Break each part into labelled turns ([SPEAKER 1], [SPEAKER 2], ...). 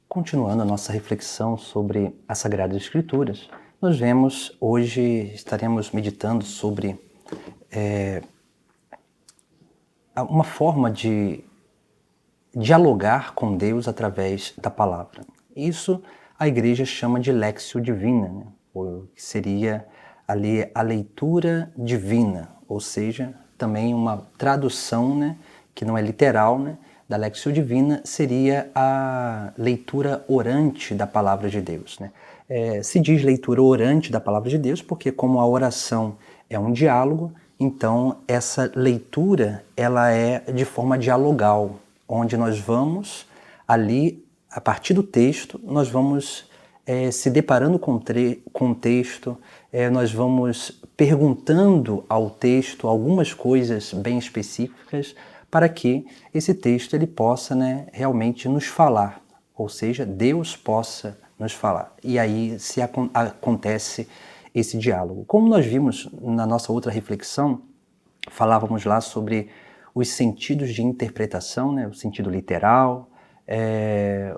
[SPEAKER 1] Continuando a nossa reflexão sobre as Sagradas Escrituras, nós vemos hoje, estaremos meditando sobre uma forma de dialogar com Deus através da palavra. Isso a igreja chama de Lectio Divina, né? Ou que seria ali a leitura divina, ou seja, também uma tradução, né, que não é literal, né, da Lectio Divina seria a leitura orante da palavra de Deus, né? Se diz leitura orante da palavra de Deus porque como a oração é um diálogo, então essa leitura ela é de forma dialogal, onde nós vamos ali, a partir do texto, nós vamos se deparando com o texto, nós vamos perguntando ao texto algumas coisas bem específicas para que esse texto ele possa, né, realmente nos falar, ou seja, Deus possa nos falar. E aí se acontece esse diálogo. Como nós vimos na nossa outra reflexão, falávamos lá sobre os sentidos de interpretação, né? O sentido literal,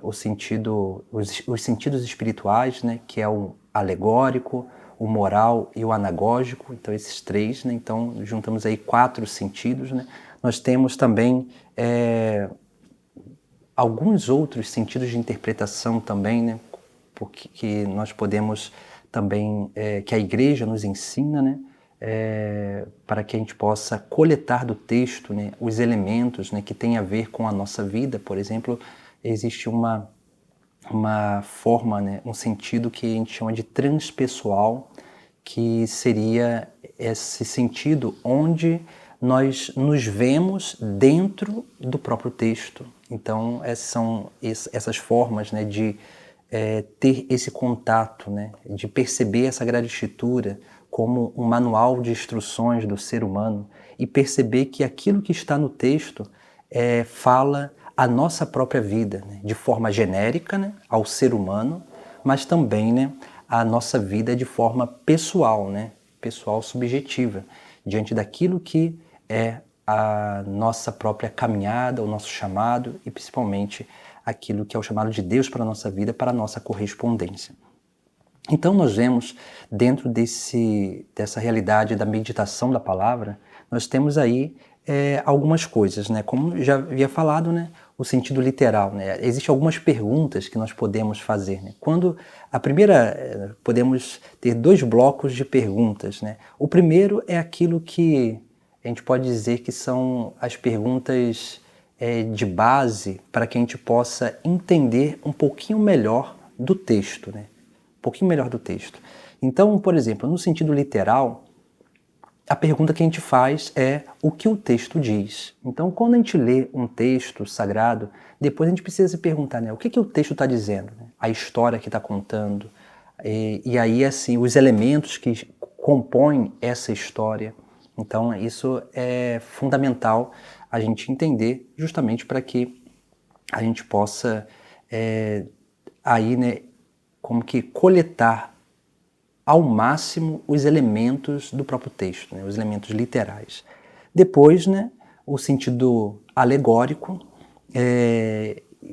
[SPEAKER 1] os sentidos espirituais, né? Que é o alegórico, o moral e o anagógico. Então esses três, né? Então juntamos aí 4 sentidos, né? Nós temos também alguns outros sentidos de interpretação também, né? Porque que nós podemos também, que a igreja nos ensina, né? Para que a gente possa coletar do texto, né, os elementos, né, que tem a ver com a nossa vida. Por exemplo, existe uma forma, né, um sentido que a gente chama de transpessoal, que seria esse sentido onde nós nos vemos dentro do próprio texto. Então, são essas formas, né, de ter esse contato, né, de perceber a Sagrada Escritura como um manual de instruções do ser humano e perceber que aquilo que está no texto fala a nossa própria vida, né, de forma genérica, né, ao ser humano, mas também, né, a nossa vida de forma pessoal, né, pessoal subjetiva, diante daquilo que é a nossa própria caminhada, o nosso chamado e principalmente aquilo que é o chamado de Deus para a nossa vida, para a nossa correspondência. Então nós vemos dentro dessa realidade da meditação da palavra, nós temos aí algumas coisas, né? Como já havia falado, né? O sentido literal, né? Existem algumas perguntas que nós podemos fazer, né? Quando a primeira, podemos ter 2 blocos de perguntas, né? O primeiro é aquilo que a gente pode dizer que são as perguntas de base para que a gente possa entender um pouquinho melhor do texto, né? Um pouquinho melhor do texto. Então, por exemplo, no sentido literal, a pergunta que a gente faz é o que o texto diz. Então, quando a gente lê um texto sagrado, depois a gente precisa se perguntar, né, o que o texto está dizendo, né? A história que está contando, e aí, assim, os elementos que compõem essa história. Então, isso é fundamental a gente entender, justamente para que a gente possa, aí, né, como que coletar ao máximo os elementos do próprio texto, né, os elementos literais. Depois, né, o sentido alegórico,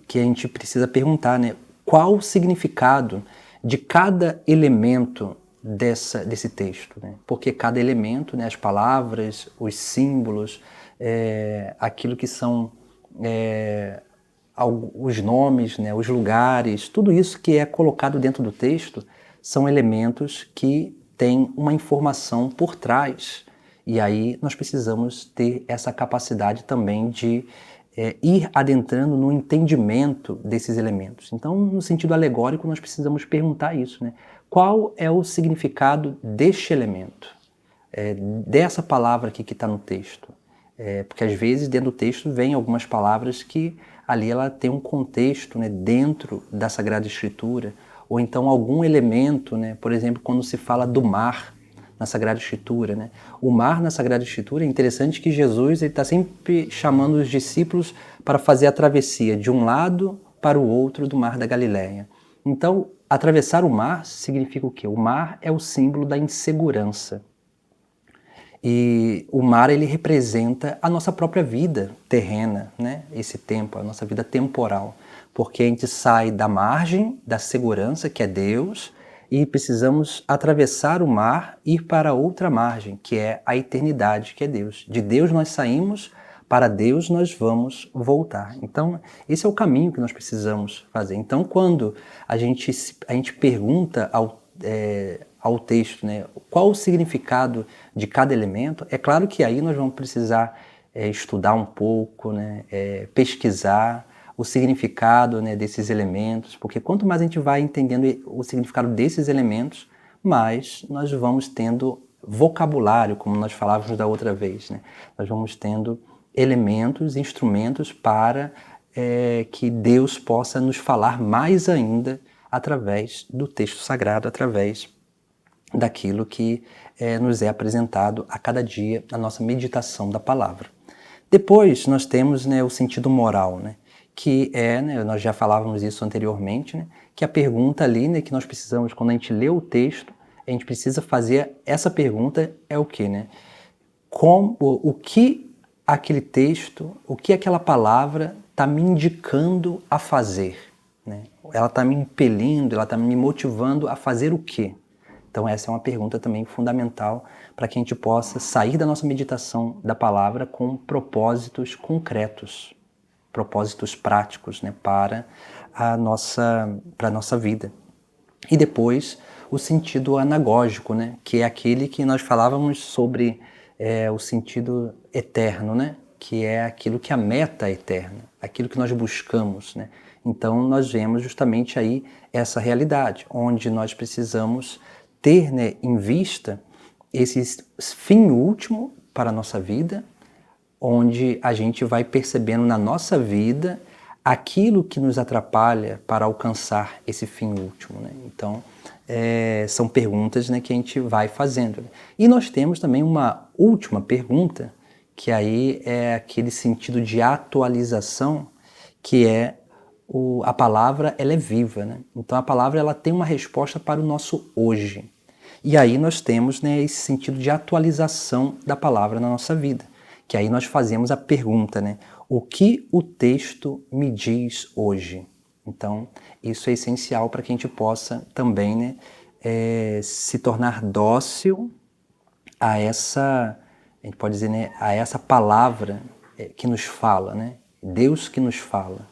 [SPEAKER 1] que a gente precisa perguntar, né, qual o significado de cada elemento desse texto, né? Porque cada elemento, né, as palavras, os símbolos, aquilo que são os nomes, né, os lugares, tudo isso que é colocado dentro do texto são elementos que têm uma informação por trás. E aí nós precisamos ter essa capacidade também de ir adentrando no entendimento desses elementos. Então, no sentido alegórico, nós precisamos perguntar isso, né? Qual é o significado deste elemento? Dessa palavra aqui que está no texto? Porque às vezes dentro do texto vem algumas palavras que ali ela tem um contexto, né, dentro da Sagrada Escritura, ou então algum elemento, né, por exemplo, quando se fala do mar na Sagrada Escritura, né? O mar na Sagrada Escritura, é interessante que Jesus está sempre chamando os discípulos para fazer a travessia de um lado para o outro do mar da Galileia. Então, atravessar o mar significa o quê? O mar é o símbolo da insegurança. E o mar ele representa a nossa própria vida terrena, né? Esse tempo, a nossa vida temporal. porque a gente sai da margem da segurança, que é Deus, e precisamos atravessar o mar e ir para outra margem, que é a eternidade, que é Deus. De Deus nós saímos, para Deus nós vamos voltar. Então, esse é o caminho que nós precisamos fazer. Então, quando a gente pergunta ao texto, né, qual o significado de cada elemento, é claro que aí nós vamos precisar estudar um pouco, né, pesquisar o significado, né, desses elementos, porque quanto mais a gente vai entendendo o significado desses elementos, mais nós vamos tendo vocabulário, como nós falávamos da outra vez, né? Nós vamos tendo elementos, instrumentos para que Deus possa nos falar mais ainda através do texto sagrado, através daquilo que nos é apresentado a cada dia na nossa meditação da palavra. Depois nós temos, né, o sentido moral, né, que né, nós já falávamos isso anteriormente, né, que a pergunta ali, né, que nós precisamos, quando a gente lê o texto, a gente precisa fazer essa pergunta, é o quê, né? O que aquele texto, o que aquela palavra está me indicando a fazer, né? Ela está me impelindo, ela está me motivando a fazer o quê? Então essa é uma pergunta também fundamental para que a gente possa sair da nossa meditação da palavra com propósitos concretos, propósitos práticos, né, para a nossa vida. E depois o sentido anagógico, né, que é aquele que nós falávamos sobre o sentido eterno, né, que é aquilo que a meta é eterna, aquilo que nós buscamos, né. Então nós vemos justamente aí essa realidade, onde nós precisamos ter, né, em vista esse fim último para a nossa vida, onde a gente vai percebendo na nossa vida aquilo que nos atrapalha para alcançar esse fim último, né? Então, são perguntas, né, que a gente vai fazendo. E nós temos também uma última pergunta, que aí é aquele sentido de atualização, que é a palavra, ela é viva, né? Então a palavra, ela tem uma resposta para o nosso hoje. E aí nós temos, né, esse sentido de atualização da palavra na nossa vida, que aí nós fazemos a pergunta, né, o que o texto me diz hoje? Então isso é essencial para que a gente possa também, né, se tornar dócil a essa, a gente pode dizer, né, a essa palavra que nos fala, né, Deus que nos fala.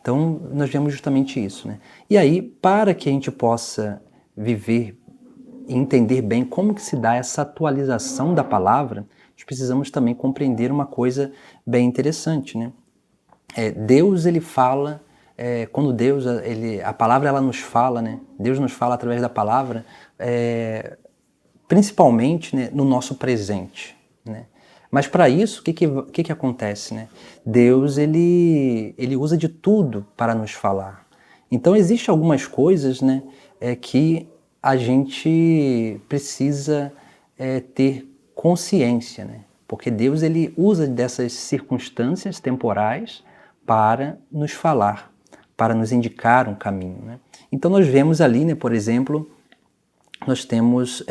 [SPEAKER 1] Então nós vemos justamente isso, né? E aí, para que a gente possa viver e entender bem como que se dá essa atualização da palavra, nós precisamos também compreender uma coisa bem interessante, né? Deus, ele fala, quando Deus, a palavra, ela nos fala, né? Deus nos fala através da palavra, principalmente, né, no nosso presente, né? Mas para isso, o que acontece, né? Deus, ele usa de tudo para nos falar. Então, existem algumas coisas, né, que a gente precisa ter consciência, né? Porque Deus, ele usa dessas circunstâncias temporais para nos falar, para nos indicar um caminho, né? Então nós vemos ali, né, por exemplo, nós temos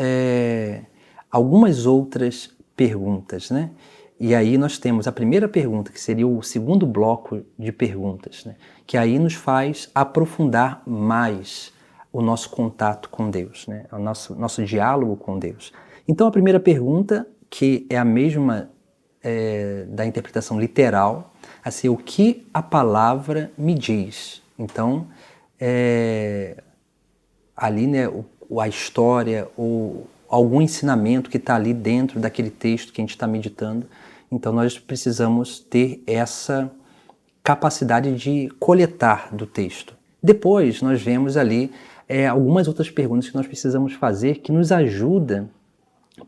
[SPEAKER 1] algumas outras perguntas, né? E aí nós temos a primeira pergunta, que seria o segundo bloco de perguntas, né? Que aí nos faz aprofundar mais o nosso contato com Deus, né? O nosso diálogo com Deus. Então a primeira pergunta, que é a mesma da interpretação literal, assim, o que a palavra me diz? Então, ali, né, a história ou algum ensinamento que está ali dentro daquele texto que a gente está meditando. Então nós precisamos ter essa capacidade de coletar do texto. Depois nós vemos ali algumas outras perguntas que nós precisamos fazer que nos ajuda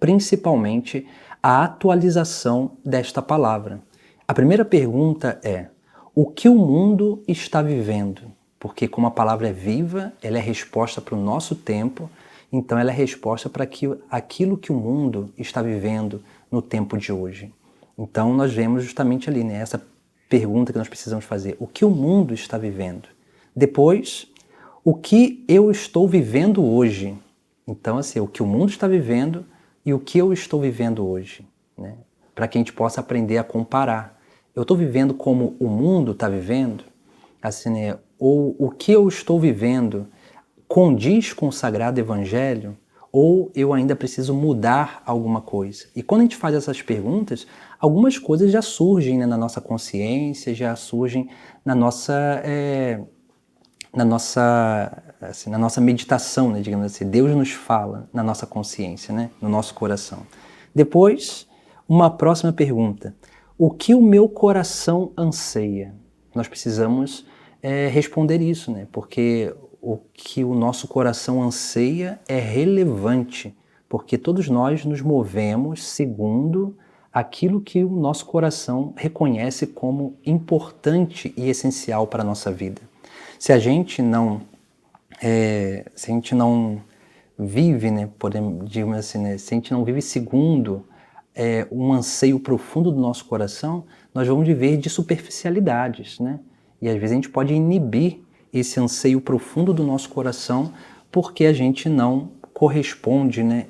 [SPEAKER 1] principalmente a atualização desta palavra. A primeira pergunta é: o que o mundo está vivendo? Porque como a palavra é viva, ela é resposta para o nosso tempo, então ela é resposta para aquilo que o mundo está vivendo no tempo de hoje. Então nós vemos justamente ali, né, essa pergunta que nós precisamos fazer: o que o mundo está vivendo? Depois, o que eu estou vivendo hoje? Então, assim, o que o mundo está vivendo e o que eu estou vivendo hoje, né? Para que a gente possa aprender a comparar. Eu estou vivendo como o mundo está vivendo? Assim, né, ou o que eu estou vivendo condiz com o Sagrado Evangelho, ou eu ainda preciso mudar alguma coisa? E quando a gente faz essas perguntas, algumas coisas já surgem, né, na nossa consciência, já surgem na nossa, na nossa meditação, né, digamos assim. Deus nos fala na nossa consciência, né, no nosso coração. Depois, uma próxima pergunta. O que o meu coração anseia? Nós precisamos responder isso, né? Porque o que o nosso coração anseia é relevante, porque todos nós nos movemos segundo aquilo que o nosso coração reconhece como importante e essencial para a nossa vida. Se a gente não vive, né, digamos assim, né, se a gente não vive segundo um anseio profundo do nosso coração, nós vamos viver de superficialidades, né? E às vezes a gente pode inibir esse anseio profundo do nosso coração porque a gente não corresponde, né,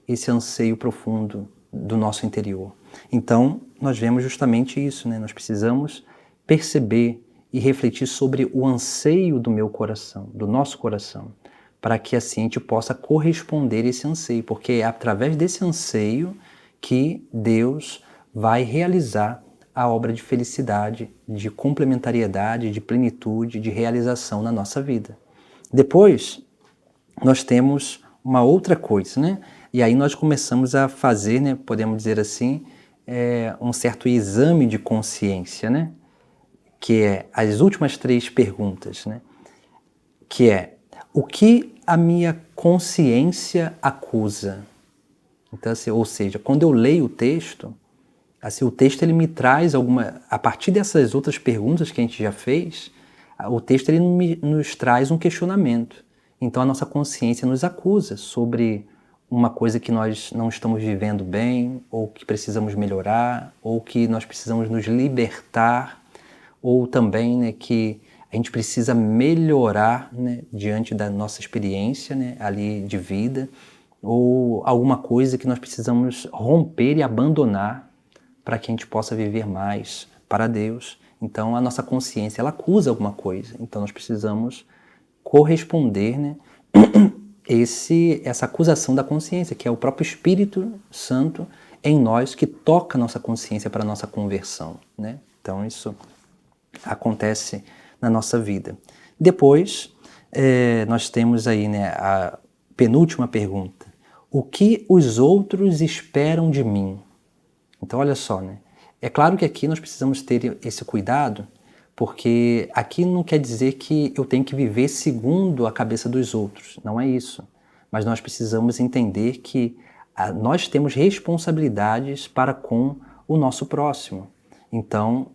[SPEAKER 1] esse anseio profundo do nosso interior. Então, nós vemos justamente isso, né? Nós precisamos perceber e refletir sobre o anseio do meu coração, do nosso coração, para que assim a gente possa corresponder a esse anseio, porque é através desse anseio que Deus vai realizar a obra de felicidade, de complementariedade, de plenitude, de realização na nossa vida. Depois, nós temos uma outra coisa, né? E aí nós começamos a fazer, né, podemos dizer assim, um certo exame de consciência, né? Que é as últimas 3 perguntas, né? Que é, o que a minha consciência acusa? Então, assim, ou seja, quando eu leio o texto, assim, o texto ele me traz a partir dessas outras perguntas que a gente já fez, o texto ele nos traz um questionamento. Então a nossa consciência nos acusa sobre uma coisa que nós não estamos vivendo bem, ou que precisamos melhorar, ou que nós precisamos nos libertar, ou também, né, que a gente precisa melhorar, né, diante da nossa experiência, né, ali de vida, ou alguma coisa que nós precisamos romper e abandonar para que a gente possa viver mais para Deus. Então a nossa consciência ela acusa alguma coisa, então nós precisamos corresponder, né, essa acusação da consciência, que é o próprio Espírito Santo em nós que toca a nossa consciência para a nossa conversão, né? Então isso acontece na nossa vida. Depois, nós temos aí, né, a penúltima pergunta. O que os outros esperam de mim? Então, olha só, né? É claro que aqui nós precisamos ter esse cuidado, porque aqui não quer dizer que eu tenho que viver segundo a cabeça dos outros. Não é isso. Mas nós precisamos entender que nós temos responsabilidades para com o nosso próximo. Então,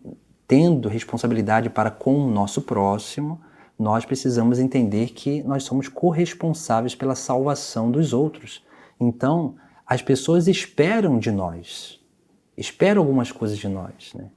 [SPEAKER 1] tendo responsabilidade para com o nosso próximo, nós precisamos entender que nós somos corresponsáveis pela salvação dos outros. Então, as pessoas esperam de nós, esperam algumas coisas de nós, né?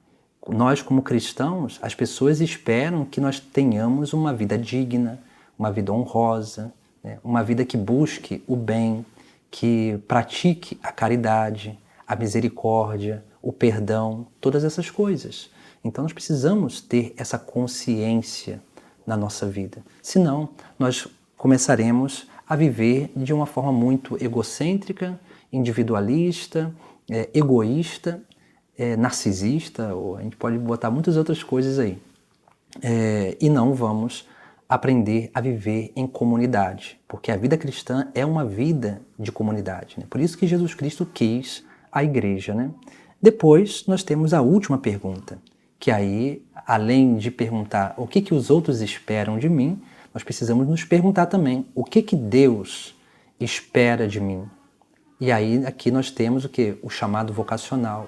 [SPEAKER 1] Nós, como cristãos, as pessoas esperam que nós tenhamos uma vida digna, uma vida honrosa, né? Uma vida que busque o bem, que pratique a caridade, a misericórdia, o perdão, todas essas coisas. Então nós precisamos ter essa consciência na nossa vida. Senão, nós começaremos a viver de uma forma muito egocêntrica, individualista, egoísta, narcisista, ou a gente pode botar muitas outras coisas aí. E não vamos aprender a viver em comunidade, porque a vida cristã é uma vida de comunidade, né? Por isso que Jesus Cristo quis a igreja, né? Depois nós temos a última pergunta, que aí, além de perguntar o que os outros esperam de mim, nós precisamos nos perguntar também o que Deus espera de mim. E aí aqui nós temos o que? O chamado vocacional,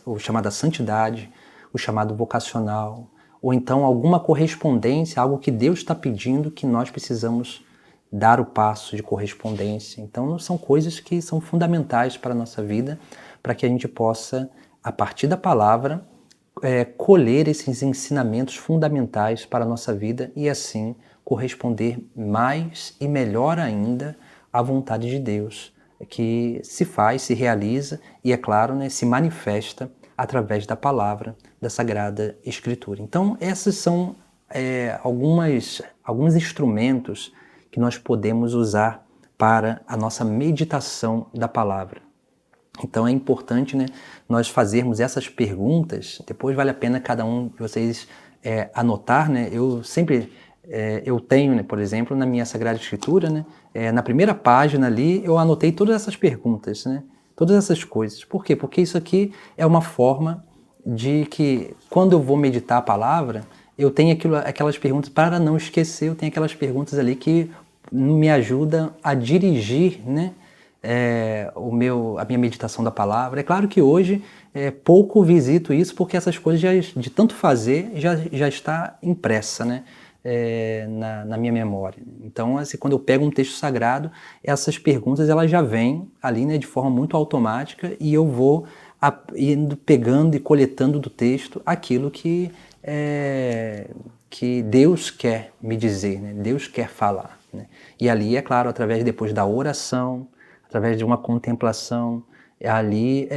[SPEAKER 1] o chamado à santidade, o chamado vocacional, ou então alguma correspondência, algo que Deus está pedindo que nós precisamos dar o passo de correspondência. Então são coisas que são fundamentais para a nossa vida, para que a gente possa, a partir da palavra, colher esses ensinamentos fundamentais para a nossa vida e assim corresponder mais e melhor ainda à vontade de Deus, que se faz, se realiza e, é claro, né, se manifesta através da palavra da Sagrada Escritura. Então, essas são alguns instrumentos que nós podemos usar para a nossa meditação da palavra. Então é importante, né, nós fazermos essas perguntas. Depois vale a pena cada um de vocês anotar, né? Eu tenho, né, por exemplo, na minha Sagrada Escritura, né, na primeira página ali, eu anotei todas essas perguntas, né, todas essas coisas. Por quê? Porque isso aqui é uma forma de que, quando eu vou meditar a palavra, eu tenho aquelas perguntas, para não esquecer, eu tenho aquelas perguntas ali que me ajudam a dirigir, né, a minha meditação da palavra. É claro que hoje pouco visito isso, porque essas coisas, de tanto fazer, já está impressa, né, na minha memória. Então, assim, quando eu pego um texto sagrado, essas perguntas elas já vêm ali, né, de forma muito automática, e eu vou indo pegando e coletando do texto aquilo que Deus quer me dizer, né? Deus quer falar, né? E ali, é claro, através depois da oração, através de uma contemplação, ali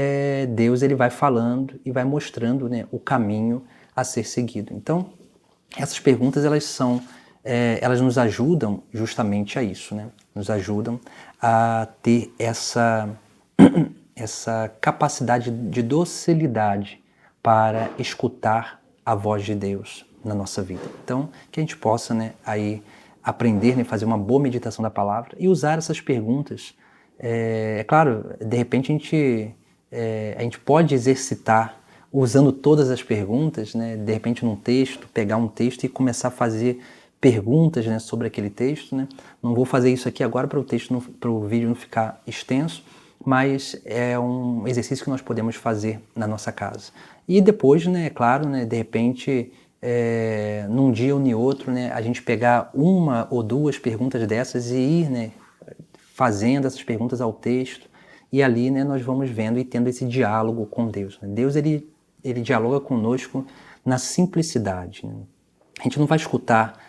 [SPEAKER 1] Deus ele vai falando e vai mostrando, né, o caminho a ser seguido. Então, essas perguntas elas nos ajudam justamente a isso, né? Nos ajudam a ter essa capacidade de docilidade para escutar a voz de Deus na nossa vida. Então, que a gente possa, né, aí aprender, né, fazer uma boa meditação da palavra e usar essas perguntas. É claro, de repente a gente pode exercitar usando todas as perguntas, né, de repente num texto, pegar um texto e começar a fazer perguntas, né, sobre aquele texto, né. Não vou fazer isso aqui agora para o vídeo não ficar extenso, mas é um exercício que nós podemos fazer na nossa casa. E depois, né, é claro, né, de repente, num dia ou em outro, né, a gente pegar uma ou duas perguntas dessas e ir, né, fazendo essas perguntas ao texto, e ali, né, nós vamos vendo e tendo esse diálogo com Deus, né? Deus ele dialoga conosco na simplicidade, né? A gente não vai escutar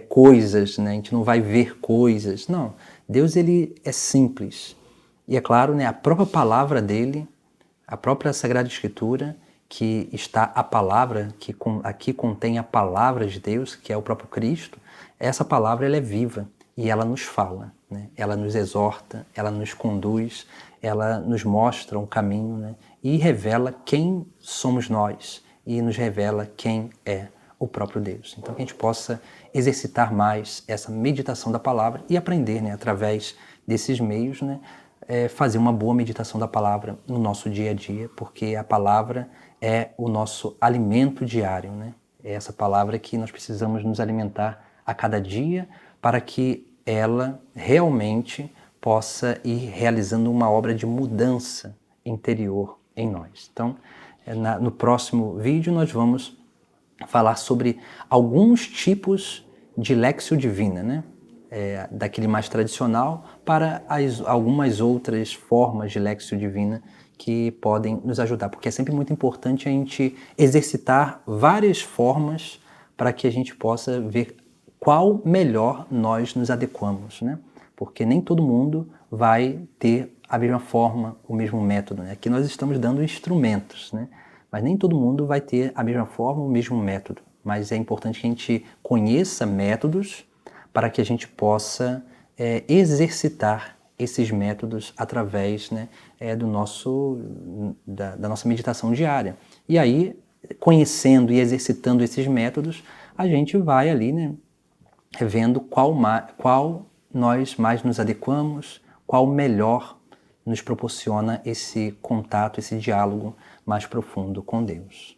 [SPEAKER 1] coisas, né? A gente não vai ver coisas, não. Deus ele é simples. E é claro, né, a própria palavra dele, a própria Sagrada Escritura, que está a palavra, que aqui contém a palavra de Deus, que é o próprio Cristo, essa palavra ela é viva e ela nos fala, né? Ela nos exorta, ela nos conduz, ela nos mostra um caminho, né? E revela quem somos nós e nos revela quem é o próprio Deus. Então que a gente possa exercitar mais essa meditação da palavra e aprender, né, através desses meios, né, fazer uma boa meditação da palavra no nosso dia a dia, porque a palavra é o nosso alimento diário, né? É essa palavra que nós precisamos nos alimentar a cada dia para que ela realmente possa ir realizando uma obra de mudança interior em nós. Então, no próximo vídeo nós vamos falar sobre alguns tipos de Lectio Divina, né? Daquele mais tradicional para algumas outras formas de Lectio Divina que podem nos ajudar, porque é sempre muito importante a gente exercitar várias formas para que a gente possa ver qual melhor nós nos adequamos, né? Porque nem todo mundo vai ter a mesma forma, o mesmo método, né? Aqui nós estamos dando instrumentos, né? Mas nem todo mundo vai ter a mesma forma, o mesmo método. Mas é importante que a gente conheça métodos para que a gente possa exercitar esses métodos através, né, da nossa meditação diária. E aí, conhecendo e exercitando esses métodos, a gente vai ali, né, vendo qual nós mais nos adequamos, qual melhor nos proporciona esse contato, esse diálogo mais profundo com Deus.